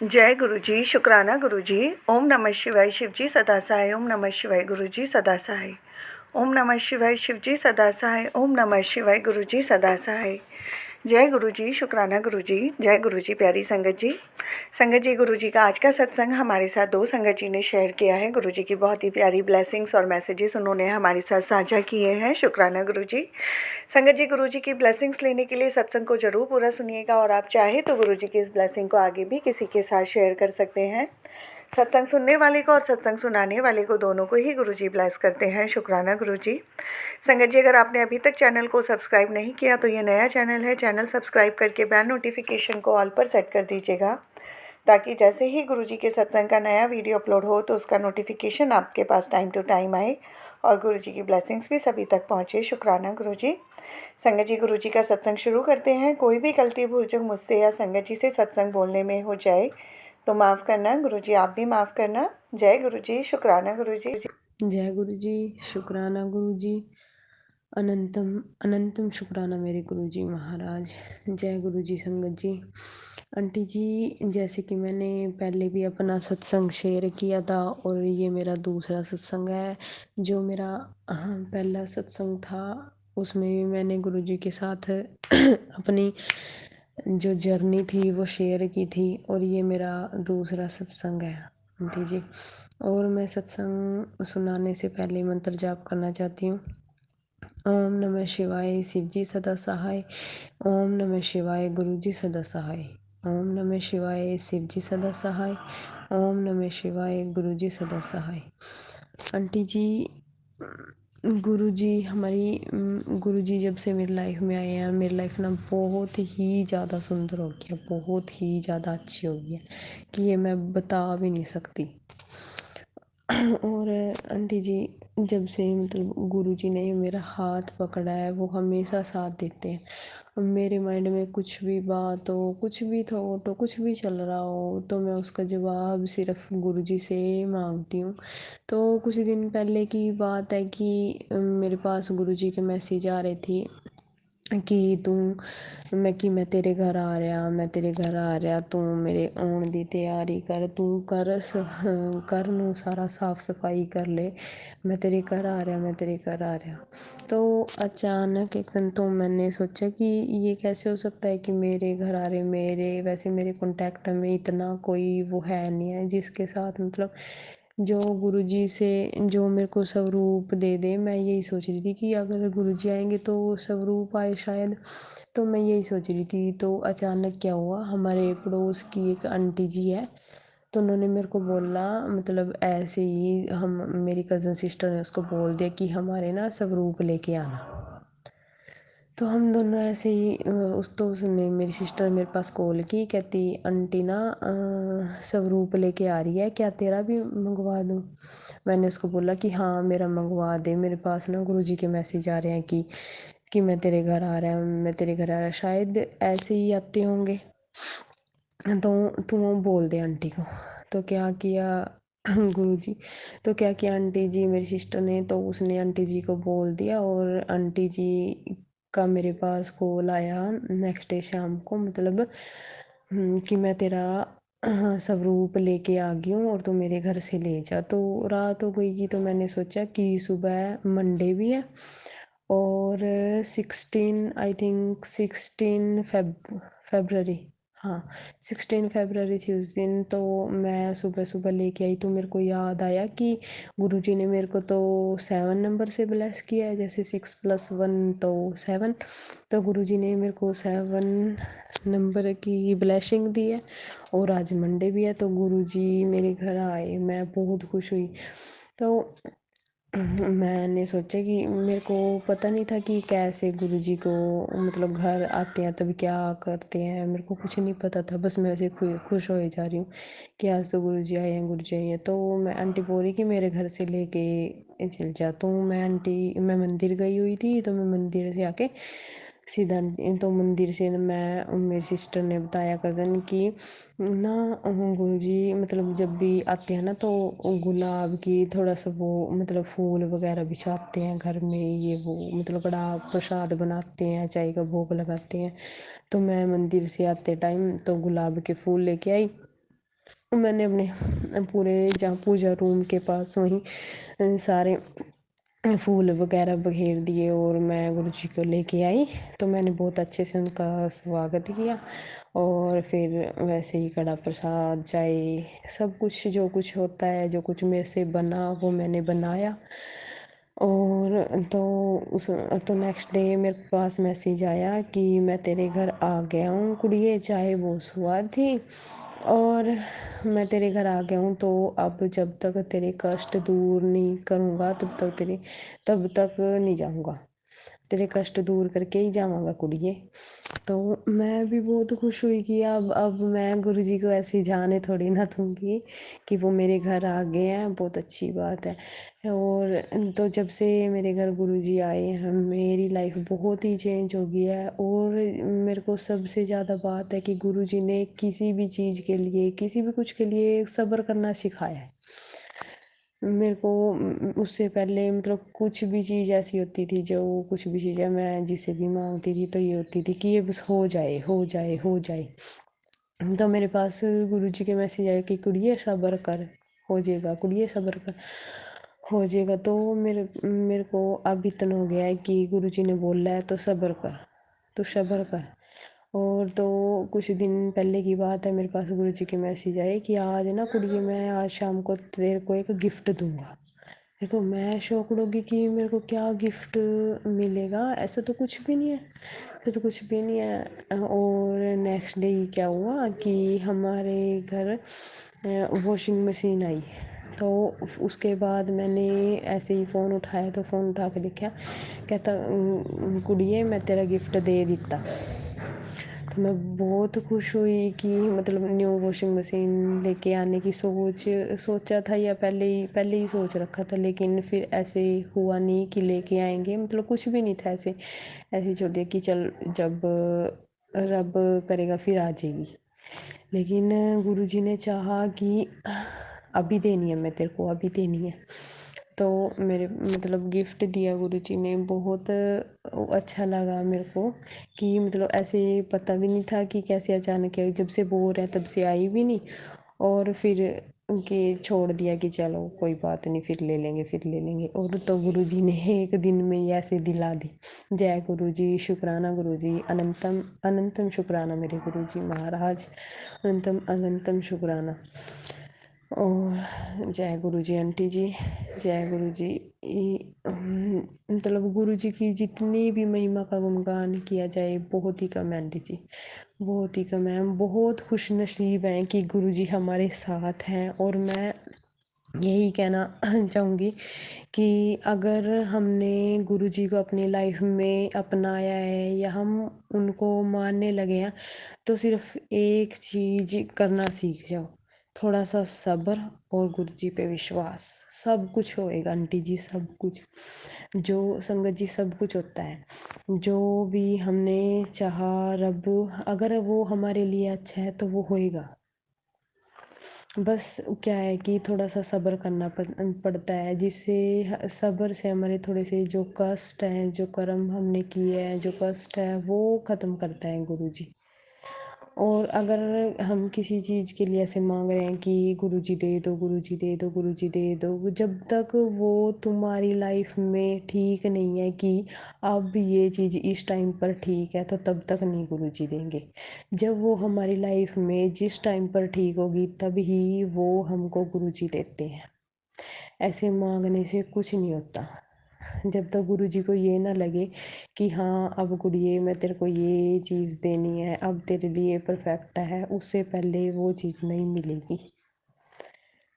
जय गुरु जी, शुक्राना गुरु जी। ओम नमः शिवाय शिव जी सदा सहाय। ओम नमः शिवाय गुरु जी सदा सहाय। ओम नमः शिवाय शिव जी सदा सहाय। ओम नमः शिवाय गुरु जी सदा सहाय। जय गुरु जी, शुक्राना गुरु जी। जय गुरु जी। प्यारी संगत जी, गुरु जी का आज का सत्संग हमारे साथ दो संगत जी ने शेयर किया है। गुरु जी की बहुत ही प्यारी ब्लेसिंग्स और मैसेजेस उन्होंने हमारे साथ साझा किए हैं। शुक्राना गुरु जी। संगत जी, गुरु जी की ब्लेसिंग्स लेने के लिए सत्संग को जरूर पूरा सुनिएगा और आप चाहे तो गुरु जी की इस ब्लेसिंग को आगे भी किसी के साथ शेयर कर सकते हैं। सत्संग सुनने वाले को और सत्संग सुनाने वाले को दोनों को ही गुरु जी ब्लेस करते हैं। शुक्राना गुरु जी। संगत जी, अगर आपने अभी तक चैनल को सब्सक्राइब नहीं किया तो ये नया चैनल है। चैनल सब्सक्राइब करके बेल नोटिफिकेशन को ऑल पर सेट कर दीजिएगा, ताकि जैसे ही गुरु जी के सत्संग का नया वीडियो अपलोड हो तो उसका नोटिफिकेशन आपके पास टाइम टू टाइम आए और गुरु जी की ब्लेसिंग्स भी सभी तक पहुँचे। शुक्राना गुरु जी। संगत जी, गुरु जी का सत्संग शुरू करते हैं। कोई भी गलती भूल चूक मुझसे या संगत जी से सत्संग बोलने में हो जाए तो माफ़ करना गुरु जी, आप भी माफ़ करना। जय गुरु जी, शुक्राना गुरु जी। जय गुरु जी, शुक्राना गुरु जी। अनंतम अनंतम शुक्राना मेरे गुरु जी महाराज। जय गुरु जी। संगत जी, आंटी जी, जैसे कि मैंने पहले भी अपना सत्संग शेयर किया था और ये मेरा दूसरा सत्संग है। जो मेरा पहला सत्संग था उसमें भी मैंने गुरु जी के साथ अपनी जो जर्नी थी वो शेयर की थी और ये मेरा दूसरा सत्संग है आंटी जी। और मैं सत्संग सुनाने से पहले मंत्र जाप करना चाहती हूँ। ओम नमः शिवाय शिव जी सदा सहाय। ओम नमः शिवाय गुरु जी सदा सहाय। ओम नमः शिवाय शिव जी सदा सहाय। ओम नमः शिवाय गुरु जी सदा सहाय। आंटी जी, गुरु जी गुरु जी जब से मेरी लाइफ में आए हैं, मेरी लाइफ ना बहुत ही ज़्यादा सुंदर हो गया, बहुत ही ज़्यादा अच्छी हो गई है कि ये मैं बता भी नहीं सकती। और आंटी जी, जब से मतलब गुरु जी ने मेरा हाथ पकड़ा है वो हमेशा साथ देते हैं। मेरे माइंड में कुछ भी बात हो, कुछ भी थॉट हो, कुछ भी चल रहा हो तो मैं उसका जवाब सिर्फ गुरु जी से मांगती हूँ। तो कुछ दिन पहले की बात है कि मेरे पास गुरु जी के मैसेज आ रहे थे कि मैं तेरे घर आ रहा, मैं तेरे घर आ रहा, तू मेरे आने की तैयारी कर, तू कर नू सारा साफ सफाई कर ले, मैं तेरे घर आ रहा, मैं तेरे घर आ रहा। तो अचानक एक दिन तो मैंने सोचा कि ये कैसे हो सकता है कि मेरे घर आ रहे, वैसे मेरे कॉन्टैक्ट में इतना कोई वो है नहीं है जिसके साथ मतलब जो गुरु जी से जो मेरे को स्वरूप दे दे। मैं यही सोच रही थी कि अगर गुरु जी आएंगे तो स्वरूप आए शायद, तो मैं यही सोच रही थी। तो अचानक क्या हुआ, हमारे पड़ोस की एक आंटी जी है तो उन्होंने मेरे को बोला, मतलब ऐसे ही हम मेरी कज़न सिस्टर ने उसको बोल दिया कि हमारे ना स्वरूप लेके आना। तो हम दोनों ऐसे ही उसने मेरी सिस्टर मेरे पास कॉल की, कहती आंटी ना स्वरूप लेके आ रही है, क्या तेरा भी मंगवा दूँ। मैंने उसको बोला कि हाँ मेरा मंगवा दे, मेरे पास ना गुरुजी के मैसेज आ रहे हैं कि मैं तेरे घर आ रहा हूँ, मैं तेरे घर आ रहा, शायद ऐसे ही आते होंगे तो तू बोल दे आंटी को। तो क्या किया गुरुजी, तो क्या किया आंटी जी मेरी सिस्टर ने, तो उसने आंटी जी को बोल दिया और आंटी जी का मेरे पास कॉल आया नेक्स्ट डे शाम को, मतलब कि मैं तेरा स्वरूप लेके आ गई हूँ और तू मेरे घर से ले जा। तो रात हो गई थी तो मैंने सोचा कि सुबह मंडे भी है और 16 आई थिंक 16 फेबररी, हाँ 16 फरवरी थी उस दिन। तो मैं सुबह सुबह लेके आई तो मेरे को याद आया कि गुरुजी ने मेरे को तो 7 नंबर से ब्लेस किया है, जैसे 6+1 तो 7। तो गुरुजी ने मेरे को 7 नंबर की ब्लेसिंग दी है और आज मंडे भी है तो गुरुजी मेरे घर आए, मैं बहुत खुश हुई। तो मैंने सोचा कि मेरे को पता नहीं था कि कैसे गुरुजी को मतलब घर आते हैं तब क्या करते हैं, मेरे को कुछ नहीं पता था, बस मैं ऐसे खुश हो जा रही हूँ कि आज तो गुरुजी आए हैं, गुरुजी आए हैं। तो मैं आंटी बोल रही कि मेरे घर से लेके चल जा, तो मैं मंदिर गई हुई थी तो मैं मंदिर से आके सीधा तो मंदिर से मैं मेरी सिस्टर ने बताया कज़न कि ना गुरुजी मतलब जब भी आते हैं ना तो गुलाब की थोड़ा सा वो मतलब फूल वगैरह बिछाते हैं घर में, ये वो मतलब बड़ा प्रसाद बनाते हैं, चाय का भोग लगाते हैं। तो मैं मंदिर से आते टाइम तो गुलाब के फूल लेके आई मैंने अपने पूरे जहाँ पूजा रूम के पास वहीं सारे फूल वगैरह बखेर दिए और मैं गुरु जी को लेके आई। तो मैंने बहुत अच्छे से उनका स्वागत किया और फिर वैसे ही कड़ा प्रसाद चाय सब कुछ जो कुछ होता है, जो कुछ मेरे से बना वो मैंने बनाया। और तो नेक्स्ट डे मेरे पास मैसेज आया कि मैं तेरे घर आ गया हूँ कुड़िए, चाहे वो सुबह थी और मैं तेरे घर आ गया हूँ। तो अब जब तक तेरे कष्ट दूर नहीं करूँगा तब तक नहीं जाऊँगा, तेरे कष्ट दूर करके ही जाऊँगा कुड़िए। तो मैं भी बहुत खुश हुई कि अब मैं गुरु जी को ऐसे जाने थोड़ी ना दूँगी कि वो मेरे घर आ गए हैं, बहुत अच्छी बात है। और तो जब से मेरे घर गुरु जी आए हैं मेरी लाइफ बहुत ही चेंज हो गई है। और मेरे को सबसे ज़्यादा बात है कि गुरु जी ने किसी भी चीज़ के लिए, किसी भी कुछ के लिए सब्र करना सिखाया है मेरे को। उससे पहले मतलब कुछ भी चीज़ ऐसी होती थी, जो कुछ भी चीज़ है मैं जिसे भी मांगती थी तो ये होती थी कि ये बस हो जाए हो जाए हो जाए। तो मेरे पास गुरु जी के मैसेज आए कि कुड़िए सब्र कर, हो जाएगा कुड़िए सब्र कर, हो जाएगा। तो मेरे को अब इतना हो गया है कि गुरु जी ने बोला है तो सब्र कर, तो सब्र कर। और तो कुछ दिन पहले की बात है, मेरे पास गुरु जी के मैसेज आए कि आज ना कुड़िए मैं आज शाम को तेरे को एक गिफ्ट दूंगा। देखो मैं शॉक्ड होगी कि मेरे को क्या गिफ्ट मिलेगा, ऐसा तो कुछ भी नहीं है, ऐसा तो कुछ भी नहीं है। और नेक्स्ट डे ही क्या हुआ कि हमारे घर वॉशिंग मशीन आई। तो उसके बाद मैंने ऐसे ही फ़ोन उठाया, तो फ़ोन उठा के देखा, कहता कुड़िए मैं तेरा गिफ्ट दे दिता। तो मैं बहुत खुश हुई कि मतलब न्यू वॉशिंग मशीन लेके आने की सोचा था या पहले ही सोच रखा था, लेकिन फिर ऐसे हुआ नहीं कि लेके आएंगे, मतलब कुछ भी नहीं था ऐसे ऐसे ही छोड़ दिया कि चल जब रब करेगा फिर आ जाएगी। लेकिन गुरुजी ने चाहा कि अभी देनी है, मैं तेरे को अभी देनी है। तो मेरे मतलब गिफ्ट दिया गुरुजी ने, बहुत अच्छा लगा मेरे को कि मतलब ऐसे पता भी नहीं था कि कैसे अचानक आई, जब से बोल रहे तब से आई भी नहीं। और फिर उनके छोड़ दिया कि चलो कोई बात नहीं फिर ले लेंगे। और तो गुरुजी ने एक दिन में ही ऐसे दिला दी। जय गुरुजी, शुक्राना गुरुजी, अनंतम अनंतम शुक्राना मेरे गुरुजी महाराज, अनंतम अनंतम शुक्राना। और जय गुरु जी आंटी जी, जय गुरु जी। मतलब गुरु जी की जितनी भी महिमा का गुणगान किया जाए बहुत ही कम है आंटी जी, बहुत ही कम है। हम बहुत खुश नसीब हैं कि गुरु जी हमारे साथ हैं। और मैं यही कहना चाहूँगी कि अगर हमने गुरु जी को अपनी लाइफ में अपनाया है या हम उनको मानने लगे हैं, तो सिर्फ एक चीज़ करना सीख जाओ, थोड़ा सा सब्र और गुरु जी पे विश्वास। सब कुछ होएगा आंटी जी, सब कुछ जो संगत जी सब कुछ होता है, जो भी हमने चाहा रब अगर वो हमारे लिए अच्छा है तो वो होएगा। बस क्या है कि थोड़ा सा सब्र करना पड़ता है, जिससे सब्र से हमारे थोड़े से जो कष्ट हैं, जो कर्म हमने किए हैं, जो कष्ट है वो ख़त्म करता है गुरु जी। और अगर हम किसी चीज़ के लिए ऐसे मांग रहे हैं कि गुरु जी दे दो, गुरु जी दे दो, गुरु जी दे दो, जब तक वो तुम्हारी लाइफ में ठीक नहीं है कि अब ये चीज़ इस टाइम पर ठीक है, तो तब तक नहीं गुरु जी देंगे। जब वो हमारी लाइफ में जिस टाइम पर ठीक होगी तब ही वो हमको गुरु जी देते हैं। ऐसे मांगने से कुछ नहीं होता। जब तक गुरु जी को ये ना लगे कि हाँ अब गुड़िए मैं तेरे को ये चीज़ देनी है, अब तेरे लिए परफेक्ट है, उससे पहले वो चीज़ नहीं मिलेगी।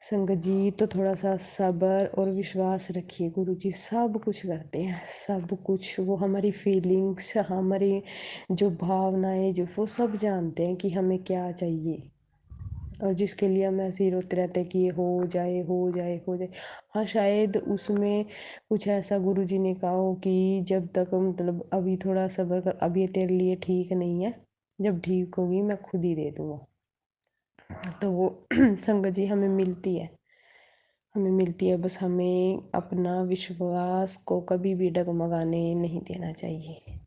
संगत जी तो थोड़ा सा सब्र और विश्वास रखिए, गुरु जी सब कुछ करते हैं, सब कुछ। वो हमारी फीलिंग्स, हमारी जो भावनाएं, जो वो सब जानते हैं कि हमें क्या चाहिए। और जिसके लिए हम ऐसे ही रोते रहते हैं कि ये हो जाए हो जाए हो जाए। हाँ शायद उसमें कुछ ऐसा गुरु जी ने कहा हो कि जब तक मतलब अभी थोड़ा सब्र कर, अभी तेरे लिए ठीक नहीं है, जब ठीक होगी मैं खुद ही दे दूँगा। तो वो संगत जी हमें मिलती है, बस हमें अपना विश्वास को कभी भी डगमगाने नहीं देना चाहिए।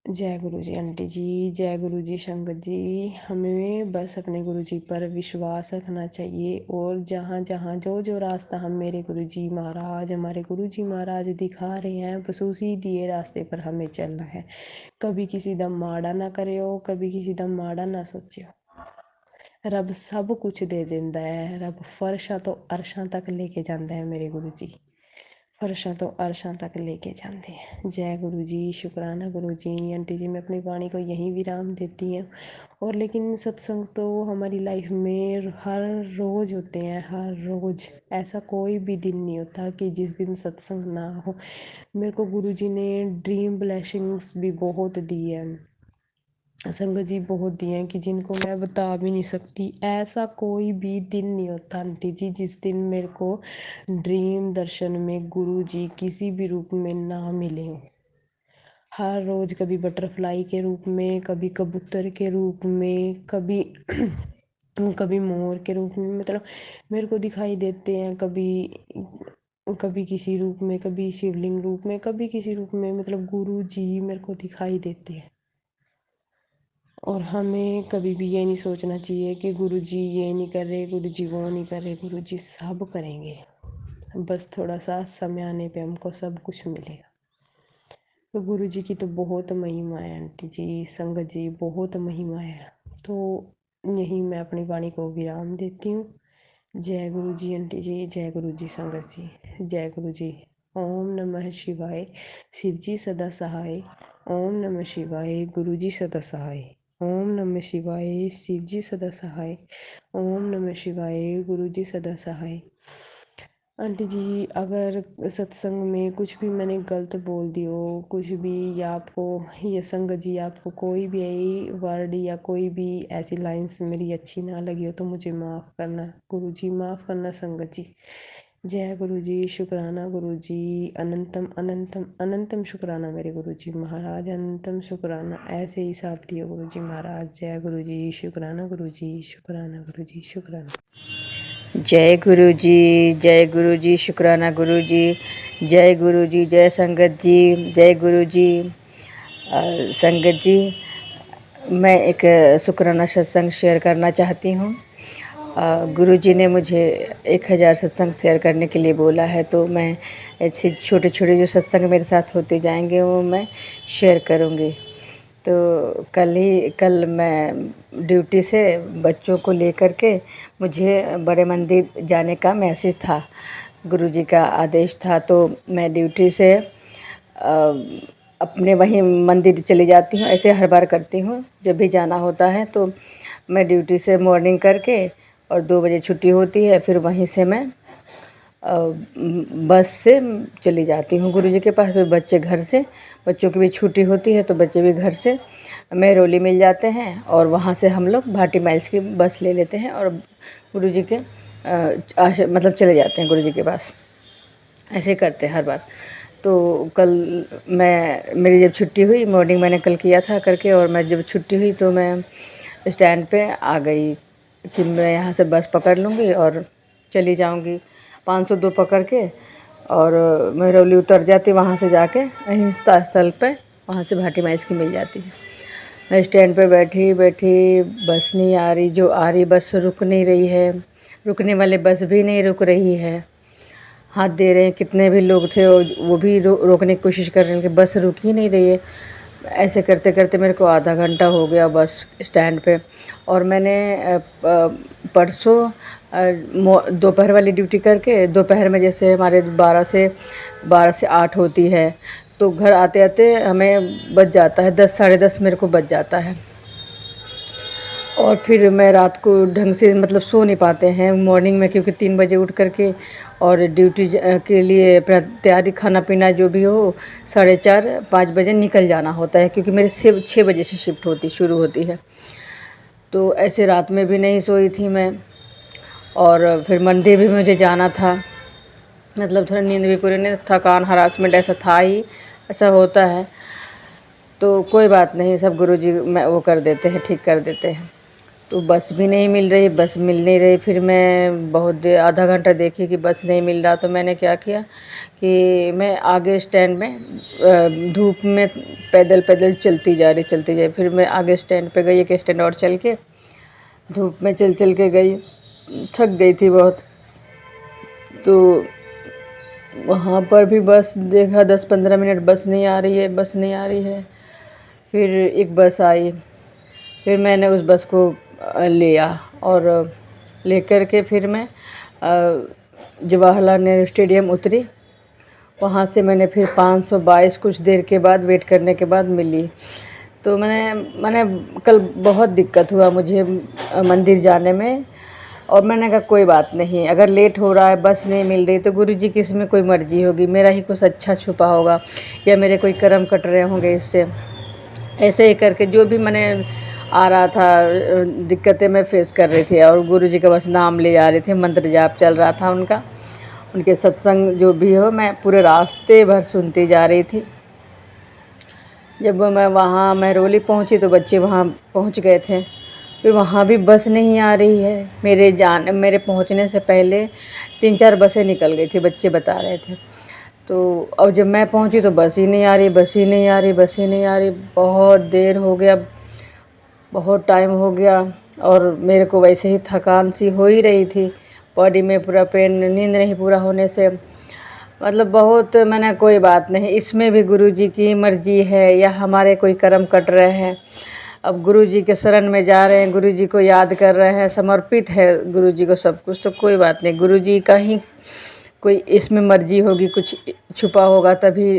जय गुरु जी आंटी जी, जय गुरु जी संगत जी। हमें बस अपने गुरु जी पर विश्वास रखना चाहिए और जहाँ जहाँ जो जो रास्ता हम मेरे गुरु जी महाराज हमारे गुरु जी महाराज दिखा रहे हैं बस उसी दिए रास्ते पर हमें चलना है। कभी किसी दा माड़ा ना करियो, कभी किसी दा माड़ा ना सोचियो। रब सब कुछ दे देंदा है, रब फर्शां तो अरशां तक लेके जाता है मेरे गुरु जी, फर्शां तो अरशां तक लेके जाते हैं। जय गुरु जी, शुक्राना गुरु जी। आंटी जी मैं अपनी वाणी को यहीं विराम देती हूँ। और लेकिन सत्संग तो हमारी लाइफ में हर रोज़ होते हैं, हर रोज़ ऐसा कोई भी दिन नहीं होता कि जिस दिन सत्संग ना हो। मेरे को गुरु जी ने ड्रीम ब्लेसिंग्स भी बहुत दी है, संगत जी बहुत दिए हैं कि जिनको मैं बता भी नहीं सकती। ऐसा कोई भी दिन नहीं होता आंटी जी जिस दिन मेरे को ड्रीम दर्शन में गुरु जी किसी भी रूप में ना मिले हों। हर रोज़ कभी बटरफ्लाई के रूप में, कभी कबूतर के रूप में, कभी कभी मोर के रूप में, मतलब मेरे को दिखाई देते हैं। कभी कभी किसी रूप में, कभी शिवलिंग रूप में, कभी किसी रूप में, मतलब गुरु जी मेरे को दिखाई देते हैं। और हमें कभी भी ये नहीं सोचना चाहिए कि गुरु जी ये नहीं कर रहे, गुरु जी वो नहीं कर रहे। गुरु जी सब करेंगे, बस थोड़ा सा समय आने पे हमको सब कुछ मिलेगा। तो गुरु जी की तो बहुत महिमा है आंटी जी, संगत जी बहुत महिमा है। तो यहीं मैं अपनी वाणी को विराम देती हूँ। जय गुरु जी आंटी जी, जय गुरु जी संगत जी, जय गुरु जी। ओम नमः शिवाय, शिव जी सदा सहाय। ओम नमः शिवाय, गुरु जी सदा सहाय। ओम नमः शिवाय, शिव जी सदा सहाय। ओम नमः शिवाय, गुरु जी सदा सहाय। आंटी जी अगर सत्संग में कुछ भी मैंने गलत बोल दी हो, कुछ भी, या आपको ये संगत जी आपको कोई भी वर्ड या कोई भी ऐसी लाइन्स मेरी अच्छी ना लगी हो तो मुझे माफ़ करना गुरु जी, माफ़ करना संगत जी। जय गुरु जी, शुक्राना गुरु जी, अनंतम अनंतम अनंतम शुक्राना मेरे गुरु जी महाराज, अनंतम शुक्राना। ऐसे ही साथ दियो गुरु जी महाराज। जय गुरु जी, शुक्राना गुरु जी, शुक्राना गुरु जी, शुक्राना। जय गुरु जी, जय गुरु जी, शुक्राना गुरु जी, जय गुरु जी, जय संगत जी, जय गुरु जी। संगत जी मैं एक शुक्राना सत्संग शेयर करना चाहती हूँ। गुरु जी ने मुझे 1000 सत्संग शेयर करने के लिए बोला है, तो मैं ऐसे छोटे छोटे जो सत्संग मेरे साथ होते जाएंगे वो मैं शेयर करूँगी। तो कल मैं ड्यूटी से बच्चों को लेकर के मुझे बड़े मंदिर जाने का मैसेज था, गुरुजी का आदेश था। तो मैं ड्यूटी से अपने वहीं मंदिर चली जाती हूँ। ऐसे हर बार करती हूँ, जब भी जाना होता है तो मैं ड्यूटी से मॉर्निंग करके और 2 बजे छुट्टी होती है, फिर वहीं से मैं बस से चली जाती हूँ गुरुजी के पास। फिर बच्चों की भी छुट्टी होती है तो बच्चे भी घर से मेहरौली मिल जाते हैं और वहाँ से हम लोग भाटी माइल्स की बस ले लेते हैं और गुरुजी के मतलब चले जाते हैं गुरुजी के पास। ऐसे करते हैं हर बार। तो कल मेरी जब छुट्टी हुई, मॉर्निंग मैंने कल किया था करके, और मैं जब छुट्टी हुई तो मैं स्टैंड पे आ गई कि मैं यहाँ से बस पकड़ लूँगी और चली जाऊँगी 502 पकड़ के, और मेहरौली उतर जाती, वहाँ से जाके अहिंसा स्थल पे वहाँ से भाटी माइल्स की मिल जाती है। मैं स्टैंड पे बैठी बस नहीं आ रही, जो आ रही बस रुक नहीं रही है, रुकने वाले बस भी नहीं रुक रही है। हाथ दे रहे हैं, कितने भी लोग थे और वो भी रोकने की कोशिश कर रहे हैं कि बस रुक ही नहीं रही है। ऐसे करते करते मेरे को आधा घंटा हो गया बस स्टैंड पे। और मैंने परसों दोपहर वाली ड्यूटी करके, दोपहर में जैसे हमारे 12 से 8 होती है, तो घर आते आते हमें बज जाता है 10 साढ़े 10 मेरे को बज जाता है। और फिर मैं रात को ढंग से मतलब सो नहीं पाते हैं मॉर्निंग में, क्योंकि 3 बजे उठ करके और ड्यूटी के लिए तैयारी, खाना पीना जो भी हो, 4:30-5 बजे निकल जाना होता है, क्योंकि मेरे 6 बजे से शिफ्ट शुरू होती है। तो ऐसे रात में भी नहीं सोई थी मैं। और फिर मंदिर भी मुझे जाना था, मतलब थोड़ा नींद भी पूरी नहीं, थकान हरासमेंट ऐसा था ही, ऐसा होता है। तो कोई बात नहीं, सब गुरुजी वो कर देते हैं, ठीक कर देते हैं। तो बस भी नहीं मिल रही, बस मिल नहीं रही। फिर मैं बहुत देर, आधा घंटा देखी कि बस नहीं मिल रहा, तो मैंने क्या किया कि मैं आगे स्टैंड में धूप में पैदल पैदल चलती जा रही। फिर मैं आगे स्टैंड पे गई, एक स्टैंड और चल के धूप में चल चल के गई, थक गई थी बहुत। तो वहाँ पर भी बस देखा 10-15 मिनट, बस नहीं आ रही है, बस नहीं आ रही है। फिर एक बस आई, फिर मैंने उस बस को लिया और लेकर के फिर मैं जवाहरलाल नेहरू स्टेडियम उतरी। वहाँ से मैंने फिर 522 कुछ देर के बाद वेट करने के बाद मिली। तो मैंने कल बहुत दिक्कत हुआ मुझे मंदिर जाने में, और मैंने कहा कोई बात नहीं, अगर लेट हो रहा है, बस नहीं मिल रही, तो गुरुजी की इसमें कोई मर्जी होगी, मेरा ही कुछ अच्छा छुपा होगा या मेरे कोई कर्म कट रहे होंगे इससे। ऐसे ही करके जो भी मैंने आ रहा था दिक्कतें मैं फेस कर रही थी, और गुरुजी का बस नाम ले जा रही थी, मंत्र जाप चल रहा था उनका, उनके सत्संग जो भी हो, मैं पूरे रास्ते भर सुनती जा रही थी। जब मैं वहाँ महरौली पहुँची तो बच्चे वहाँ पहुँच गए थे। फिर वहाँ भी बस नहीं आ रही है। मेरे पहुँचने से पहले 3-4 बसें निकल गई थी, बच्चे बता रहे थे। तो अब जब मैं पहुँची तो बस ही नहीं आ रही, बस ही नहीं आ रही, बस ही नहीं आ रही। बहुत देर हो गया, बहुत टाइम हो गया, और मेरे को वैसे ही थकान सी हो ही रही थी, बॉडी में पूरा पेन, नींद नहीं पूरा होने से, मतलब बहुत। मैंने कोई बात नहीं, इसमें भी गुरुजी की मर्जी है या हमारे कोई कर्म कट रहे हैं। अब गुरुजी के शरण में जा रहे हैं, गुरुजी को याद कर रहे हैं, समर्पित है गुरुजी को सब कुछ, तो कोई बात नहीं, गुरुजी का ही कोई इसमें मर्जी होगी, कुछ छुपा होगा तभी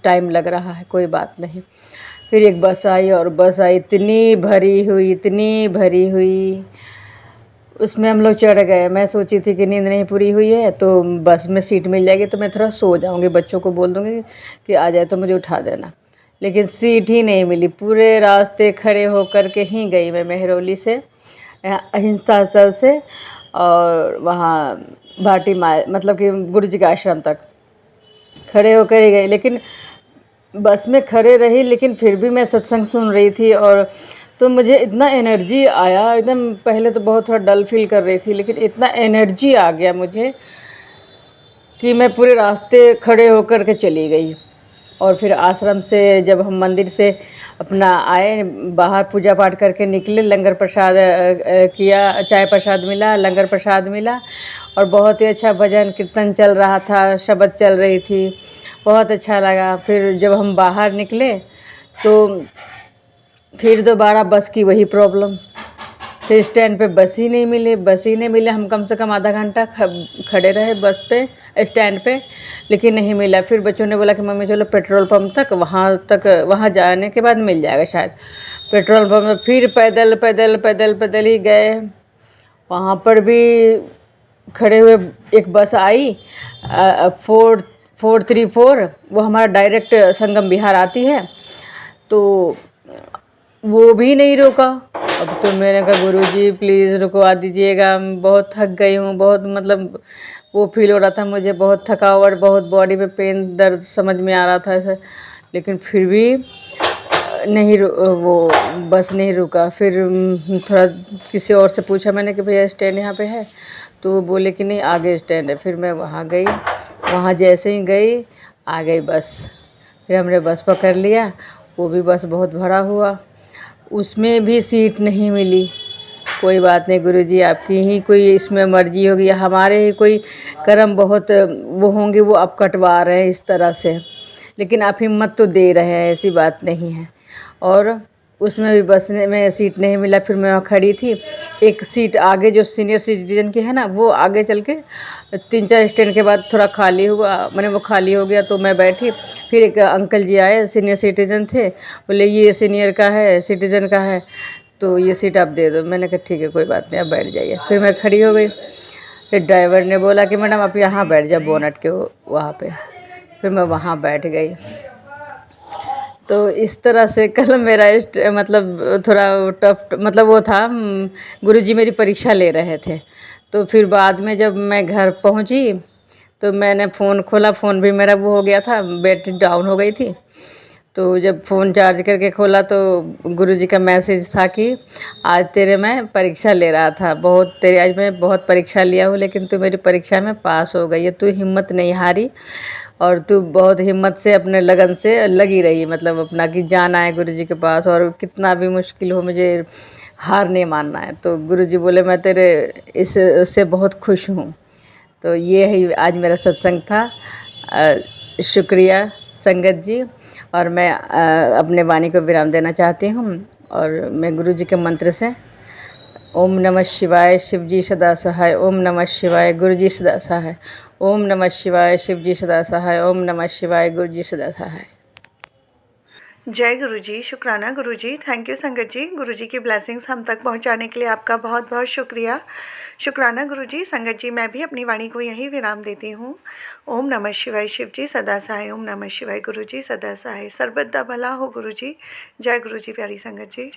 टाइम लग रहा है, कोई बात नहीं। फिर एक बस आई, और बस आई इतनी भरी हुई, इतनी भरी हुई, उसमें हम लोग चढ़ गए। मैं सोची थी कि नींद नहीं पूरी हुई है तो बस में सीट मिल जाएगी तो मैं थोड़ा सो जाऊंगी, बच्चों को बोल दूंगी कि आ जाए तो मुझे उठा देना, लेकिन सीट ही नहीं मिली। पूरे रास्ते खड़े होकर के ही गई मैं, महरौली से अहिंसा स्थल से और वहाँ भाटी माई, मतलब कि गुरुजी के आश्रम तक खड़े होकर ही गई। लेकिन बस में खड़े रही, लेकिन फिर भी मैं सत्संग सुन रही थी, और तो मुझे इतना एनर्जी आया एकदम। पहले तो बहुत थोड़ा डल फील कर रही थी, लेकिन इतना एनर्जी आ गया मुझे कि मैं पूरे रास्ते खड़े होकर के चली गई। और फिर आश्रम से जब हम मंदिर से अपना आए, बाहर पूजा पाठ करके निकले, लंगर प्रसाद किया, चाय प्रसाद मिला, लंगर प्रसाद मिला, और बहुत ही अच्छा भजन कीर्तन चल रहा था, शब्द चल रही थी, बहुत अच्छा लगा। फिर जब हम बाहर निकले तो फिर दोबारा बस की वही प्रॉब्लम, फिर स्टैंड पे बस ही नहीं मिले, बस ही नहीं मिले। हम कम से कम आधा घंटा खड़े रहे बस पे, स्टैंड पे, लेकिन नहीं मिला। फिर बच्चों ने बोला कि मम्मी चलो पेट्रोल पंप तक, वहाँ जाने के बाद मिल जाएगा शायद। पेट्रोल पंप फिर पैदल पैदल पैदल पैदल ही गए। वहाँ पर भी खड़े हुए, एक बस आई 434, वो हमारा डायरेक्ट संगम बिहार आती है, तो वो भी नहीं रोका। अब तो मैंने कहा गुरुजी प्लीज़ रुकवा दीजिएगा, मैं बहुत थक गई हूँ, बहुत मतलब वो फील हो रहा था मुझे, बहुत थकावट, बहुत बॉडी में पेन, दर्द समझ में आ रहा था ऐसा। लेकिन फिर भी नहीं वो बस नहीं रुका। फिर थोड़ा किसी और से पूछा मैंने कि भैया स्टैंड यहाँ पे है, तो वो बोले कि नहीं आगे स्टैंड है। फिर मैं वहाँ गई, वहाँ जैसे ही गई आ गई बस। फिर हमने बस पकड़ लिया, वो भी बस बहुत भरा हुआ, उसमें भी सीट नहीं मिली। कोई बात नहीं गुरुजी, आपकी ही कोई इसमें मर्जी होगी या हमारे ही कोई कर्म बहुत वो होंगे, वो आप कटवा रहे हैं इस तरह से, लेकिन आप हिम्मत तो दे रहे हैं, ऐसी बात नहीं है। और उसमें भी बस में सीट नहीं मिला। फिर मैं वहाँ खड़ी थी, एक सीट आगे जो सीनियर सिटीजन की है ना, वो आगे चल के 3-4 स्टैंड के बाद थोड़ा खाली हुआ, मैंने वो खाली हो गया तो मैं बैठी। फिर एक अंकल जी आए, सीनियर सिटीजन थे, बोले ये सीनियर का है, सिटीजन का है, तो ये सीट आप दे दो। मैंने कहा ठीक है कोई बात नहीं, आप बैठ जाइए। फिर मैं खड़ी हो गई। फिर ड्राइवर ने बोला कि मैडम आप यहाँ बैठ जाओ बोनट के वहाँ पे। फिर मैं वहाँ बैठ गई। तो इस तरह से कल मेरा मतलब थोड़ा टफ, मतलब वो था, गुरुजी मेरी परीक्षा ले रहे थे। तो फिर बाद में जब मैं घर पहुँची तो मैंने फ़ोन खोला, फ़ोन भी मेरा वो हो गया था, बैटरी डाउन हो गई थी। तो जब फ़ोन चार्ज करके खोला तो गुरुजी का मैसेज था कि आज तेरे मैं परीक्षा ले रहा था, बहुत तेरी आज मैं बहुत परीक्षा लिया हूँ, लेकिन तू मेरी परीक्षा में पास हो गई है। तू हिम्मत नहीं हारी और तू बहुत हिम्मत से अपने लगन से लगी रही, मतलब अपना कि जाना है गुरुजी के पास और कितना भी मुश्किल हो मुझे हार नहीं मानना है। तो गुरुजी बोले मैं तेरे इस उससे बहुत खुश हूँ। तो ये ही आज मेरा सत्संग था। शुक्रिया संगत जी। और मैं अपने वाणी को विराम देना चाहती हूँ और मैं गुरु जी के मंत्र से ओम नमः शिवाय शिव जी सदा सहाय, ओम नमः शिवाय गुरु जी सदा सहाय, ओम नमः शिवाय शिव जी सदा सहाय, ओम नमः शिवाय गुरु जी सदा सहाय। जय गुरु जी, शुक्राना गुरु जी। थैंक यू संगत जी, गुरु जी की ब्लेसिंग्स हम तक पहुंचाने के लिए आपका बहुत बहुत शुक्रिया। शुक्राना गुरु जी। संगत जी, मैं भी अपनी वाणी को यहीं विराम देती हूँ। ओम नमः शिवाय शिव जी सदा सहाय, ओम नमः शिवाय गुरु जी सदा सहाय। सर्वदा भला हो गुरु जी। जय गुरु जी प्यारी संगत जी।